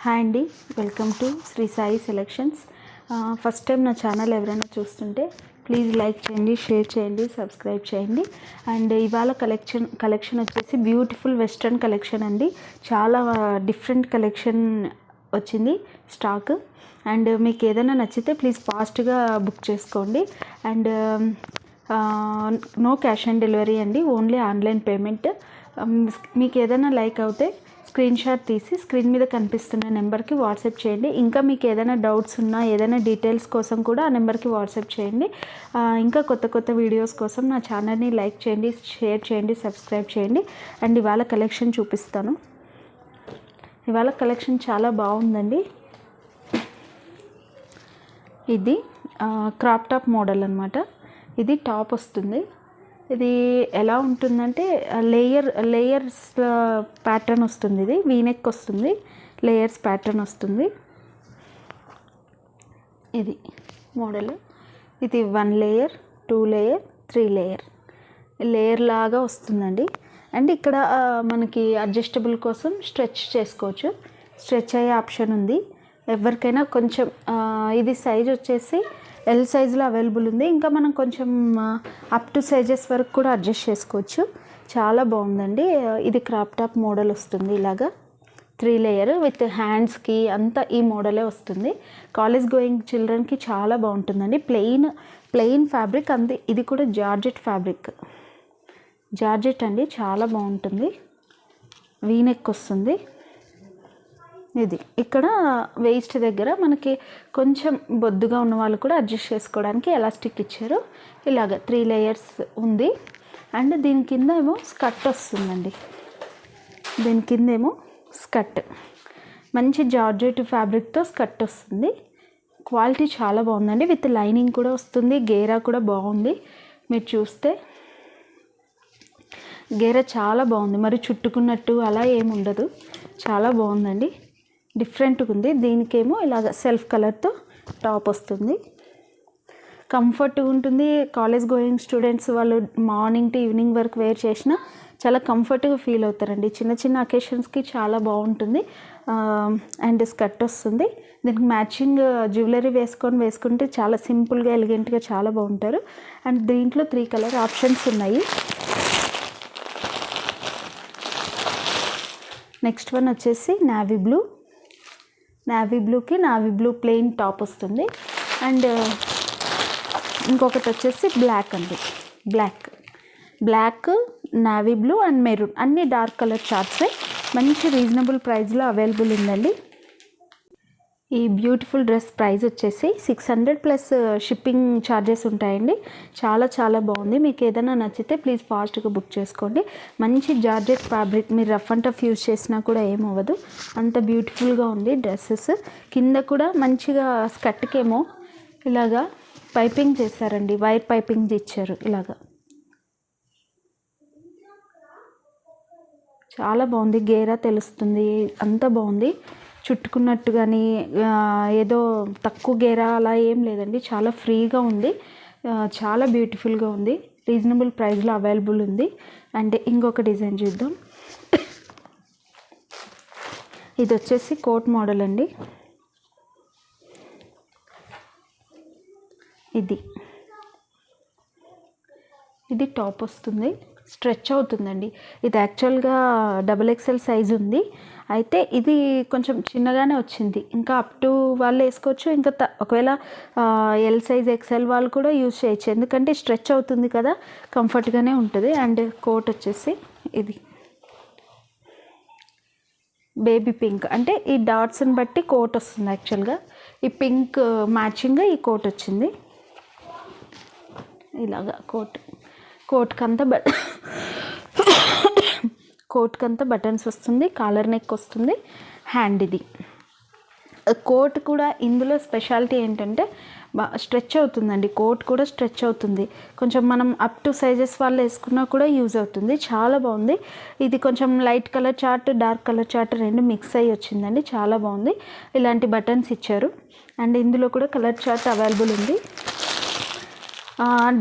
Hi అండి, welcome to Shri Sai selections. First time నా channel ఎవరైనా చూస్తుంటే ప్లీజ్ లైక్ చేయండి, షేర్ చేయండి, సబ్స్క్రైబ్ చేయండి. అండ్ ఇవాళ కలెక్షన్ వచ్చేసి బ్యూటిఫుల్ వెస్ట్రన్ కలెక్షన్ అండి. చాలా డిఫరెంట్ కలెక్షన్ వచ్చింది స్టాక్. అండ్ మీకు ఏదైనా నచ్చితే ప్లీజ్ ఫాస్ట్గా బుక్ చేసుకోండి. And no cash on delivery అండి, ఓన్లీ ఆన్లైన్ పేమెంట్. మీకు ఏదైనా లైక్ అవుతే స్క్రీన్ షాట్ తీసి స్క్రీన్ మీద కనిపిస్తున్న నెంబర్కి వాట్సాప్ చేయండి. ఇంకా మీకు ఏదైనా డౌట్స్ ఉన్నా, ఏదైనా డీటెయిల్స్ కోసం కూడా ఆ నెంబర్కి వాట్సాప్ చేయండి. ఇంకా కొత్త వీడియోస్ కోసం నా ఛానల్ని లైక్ చేయండి, షేర్ చేయండి, సబ్స్క్రైబ్ చేయండి. అండ్ ఇవాళ కలెక్షన్ చూపిస్తాను. ఇవాళ కలెక్షన్ చాలా బాగుందండి. ఇది క్రాప్ టాప్ మోడల్ అనమాట. ఇది టాప్ వస్తుంది. ఇది ఎలా ఉంటుందంటే లేయర్స్ ప్యాటర్న్ వస్తుంది. ఇది వీనెక్ వస్తుంది, లేయర్స్ ప్యాటర్న్ వస్తుంది. ఇది మోడల్. ఇది 1 లేయర్, 2 లేయర్, 3 లేయర్ లాగా వస్తుందండి. అండ్ ఇక్కడ మనకి అడ్జస్టబుల్ కోసం స్ట్రెచ్ చేసుకోవచ్చు. స్ట్రెచ్ అయ్యే ఆప్షన్ ఉంది ఎవరికైనా. కొంచెం ఇది సైజ్ వచ్చేసి ఎల్ సైజులో అవైలబుల్ ఉంది. ఇంకా మనం కొంచెం అప్ టు సైజెస్ వరకు కూడా అడ్జస్ట్ చేసుకోవచ్చు. చాలా బాగుందండి. ఇది క్రాప్ టాప్ మోడల్ వస్తుంది. ఇలాగా 3 లేయర్ విత్ హ్యాండ్స్కి అంతా ఈ మోడలే వస్తుంది. కాలేజ్ గోయింగ్ చిల్డ్రన్కి చాలా బాగుంటుందండి. ప్లెయిన్ ఫ్యాబ్రిక్ అంతే. ఇది కూడా జార్జెట్ ఫ్యాబ్రిక్, జార్జెట్ అండి, చాలా బాగుంటుంది. వీనెక్ వస్తుంది. ఇది ఇక్కడ వేస్ట్ దగ్గర మనకి కొంచెం బొద్దుగా ఉన్న వాళ్ళు కూడా అడ్జస్ట్ చేసుకోవడానికి ఎలాస్టిక్ ఇచ్చారు. ఇలాగ 3 లేయర్స్ ఉంది. అండ్ దీని కింద ఏమో స్కర్ట్ వస్తుందండి. దీని కింద ఏమో స్కర్ట్, మంచి జార్జెట్ ఫ్యాబ్రిక్తో స్కర్ట్ వస్తుంది. క్వాలిటీ చాలా బాగుందండి. విత్ లైనింగ్ కూడా వస్తుంది. గేరా కూడా బాగుంది. మీరు చూస్తే గేరా చాలా బాగుంది. మరి చుట్టుకున్నట్టు అలా ఏమి ఉండదు. చాలా బాగుందండి, డిఫరెంట్గా ఉంది. దీనికేమో ఇలాగ సెల్ఫ్ కలర్తో టాప్ వస్తుంది. కంఫర్ట్గా ఉంటుంది. కాలేజ్ గోయింగ్ స్టూడెంట్స్ వాళ్ళు మార్నింగ్ టు ఈవినింగ్ వరకు వేర్ చేసినా చాలా కంఫర్ట్గా ఫీల్ అవుతారండి. చిన్న అకేషన్స్కి చాలా బాగుంటుంది. అండ్ స్కర్ట్ వస్తుంది. దీనికి మ్యాచింగ్ జ్యువెలరీ వేసుకుంటే చాలా సింపుల్గా, ఎలిగెంట్గా చాలా బాగుంటారు. అండ్ దీంట్లో 3 కలర్ ఆప్షన్స్ ఉన్నాయి. నెక్స్ట్ వన్ వచ్చేసి నావీ బ్లూకి నావీ బ్లూ ప్లెయిన్ టాప్ వస్తుంది. అండ్ ఇంకొకటి వచ్చేసి బ్లాక్ అండి. Black, navy blue and maroon అన్ని డార్క్ కలర్ చార్ట్సే మంచి రీజనబుల్ ప్రైస్లో అవైలబుల్ ఉందండి. ఈ బ్యూటిఫుల్ డ్రెస్ ప్రైస్ వచ్చేసి 600 ప్లస్ షిప్పింగ్ ఛార్జెస్ ఉంటాయండి. చాలా బాగుంది. మీకు ఏదైనా నచ్చితే ప్లీజ్ ఫాస్ట్గా బుక్ చేసుకోండి. మంచి జార్జెట్ ఫ్యాబ్రిక్, మీరు రఫ్ అండ్ టఫ్ యూజ్ చేసినా కూడా ఏమవ్వదు. అంత బ్యూటిఫుల్గా ఉంది డ్రెస్సెస్. కింద కూడా మంచిగా స్కర్ట్కేమో ఇలాగా పైపింగ్ చేశారండి. వైర్ పైపింగ్ ఇచ్చారు. ఇలాగా చాలా బాగుంది. గేరా తెలుస్తుంది. అంత బాగుంది. చుట్టుకున్నట్టు కానీ ఏదో తక్కువ గేరా అలా ఏం లేదండి. చాలా ఫ్రీగా ఉంది. చాలా బ్యూటిఫుల్గా ఉంది. రీజనబుల్ ప్రైస్లో అవైలబుల్ ఉంది. అండ్ ఇంకొక డిజైన్ చూద్దాం. ఇది వచ్చేసి కోట్ మోడల్ అండి. ఇది టాప్ వస్తుంది. స్ట్రెచ్ అవుతుందండి. ఇది యాక్చువల్గా XXL సైజు ఉంది. అయితే ఇది కొంచెం చిన్నగానే వచ్చింది. ఇంకా అప్ టు వాళ్ళు వేసుకోవచ్చు. ఇంకా ఒకవేళ ఎల్ సైజ్ XL వాళ్ళు కూడా యూజ్ చేయొచ్చు. ఎందుకంటే స్ట్రెచ్ అవుతుంది కదా, కంఫర్ట్గానే ఉంటుంది. అండ్ కోట్ వచ్చేసి ఇది బేబీ పింక్, అంటే ఈ డాట్స్ని బట్టి కోట్ వస్తుంది. యాక్చువల్గా ఈ పింక్ మ్యాచింగ్గా ఈ కోట్ వచ్చింది. ఇలాగా కోట్కంతా బటన్స్ వస్తుంది. కాలర్ నెక్ వస్తుంది. హ్యాండ్ ఇది కోట్ కూడా. ఇందులో స్పెషాలిటీ ఏంటంటే స్ట్రెచ్ అవుతుందండి. కోట్ కూడా స్ట్రెచ్ అవుతుంది. కొంచెం మనం అప్ టు సైజెస్ వాళ్ళు వేసుకున్నా కూడా యూజ్ అవుతుంది. చాలా బాగుంది. ఇది కొంచెం light colour chart, dark colour chart రెండు మిక్స్ అయ్యి వచ్చిందండి. చాలా బాగుంది. ఇలాంటి బటన్స్ ఇచ్చారు. అండ్ ఇందులో కూడా కలర్ చార్ట్ అవైలబుల్ ఉంది.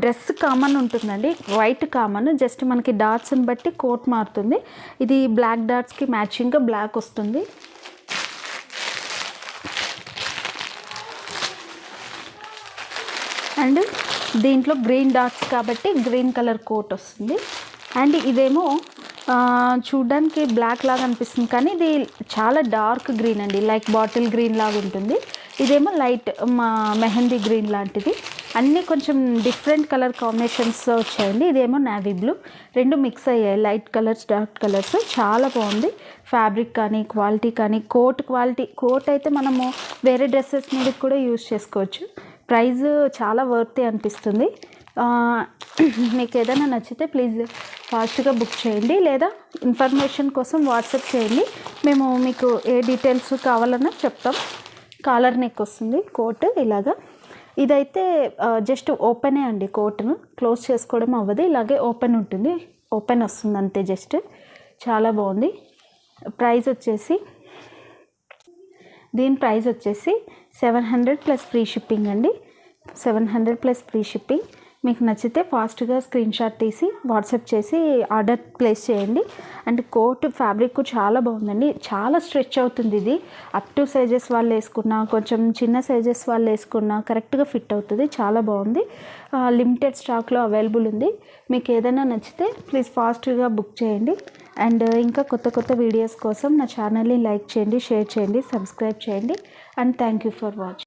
డ్రెస్ కామన్ ఉంటుందండి, వైట్ కామన్. జస్ట్ మనకి డాట్స్ని బట్టి కోట్ మారుతుంది. ఇది బ్లాక్ డాట్స్కి మ్యాచింగ్గా బ్లాక్ వస్తుంది. అండ్ దీంట్లో గ్రీన్ డాట్స్ కాబట్టి గ్రీన్ కలర్ కోట్ వస్తుంది. అండ్ ఇదేమో చూడ్డానికి బ్లాక్ లాగా అనిపిస్తుంది కానీ ఇది చాలా డార్క్ గ్రీన్ అండి, లైక్ బాటిల్ గ్రీన్ లాగా ఉంటుంది. ఇదేమో లైట్ మెహందీ గ్రీన్ లాంటిది. అన్నీ కొంచెం డిఫరెంట్ కలర్ కాంబినేషన్స్ వచ్చాయండి. ఇదేమో నావీ బ్లూ, రెండు మిక్స్ అయ్యాయి, లైట్ కలర్స్ డార్క్ కలర్స్. చాలా బాగుంది ఫ్యాబ్రిక్ కానీ క్వాలిటీ కానీ. కోట్ అయితే మనము వేరే డ్రెస్సెస్ మీద కూడా యూజ్ చేసుకోవచ్చు. ప్రైస్ చాలా వర్తీ అనిపిస్తుంది. మీకు ఏదైనా నచ్చితే ప్లీజ్ ఫాస్ట్గా బుక్ చేయండి, లేదా ఇన్ఫర్మేషన్ కోసం వాట్సాప్ చేయండి. మేము మీకు ఏ డీటెయిల్స్ కావాలన్నా చెప్తాం. కాలర్ నెక్ వస్తుంది కోట్ ఇలాగా. ఇదైతే జస్ట్ ఓపెనే అండి, కోట్ను క్లోజ్ చేసుకోవడం అవ్వదు, ఇలాగే ఓపెన్ ఉంటుంది, ఓపెన్ వస్తుంది అంతే జస్ట్. చాలా బాగుంది. దీని ప్రైస్ వచ్చేసి 700 ప్లస్ ఫ్రీ షిప్పింగ్ అండి. 700 ప్లస్ ఫ్రీ షిప్పింగ్. మీకు నచ్చితే ఫాస్ట్గా స్క్రీన్ షాట్ తీసి వాట్సాప్ చేసి ఆర్డర్ ప్లేస్ చేయండి. అండ్ కోట్ ఫ్యాబ్రిక్ చాలా బాగుందండి, చాలా స్ట్రెచ్ అవుతుంది. ఇది అప్ టు సైజెస్ వాళ్ళు వేసుకున్నా, కొంచెం చిన్న సైజెస్ వాళ్ళు వేసుకున్నా కరెక్ట్గా ఫిట్ అవుతుంది. చాలా బాగుంది. లిమిటెడ్ స్టాక్లో అవైలబుల్ ఉంది. మీకు ఏదైనా నచ్చితే ప్లీజ్ ఫాస్ట్గా బుక్ చేయండి. అండ్ ఇంకా కొత్త వీడియోస్ కోసం నా ఛానల్ని లైక్ చేయండి, షేర్ చేయండి, సబ్స్క్రైబ్ చేయండి. And thank you for watching.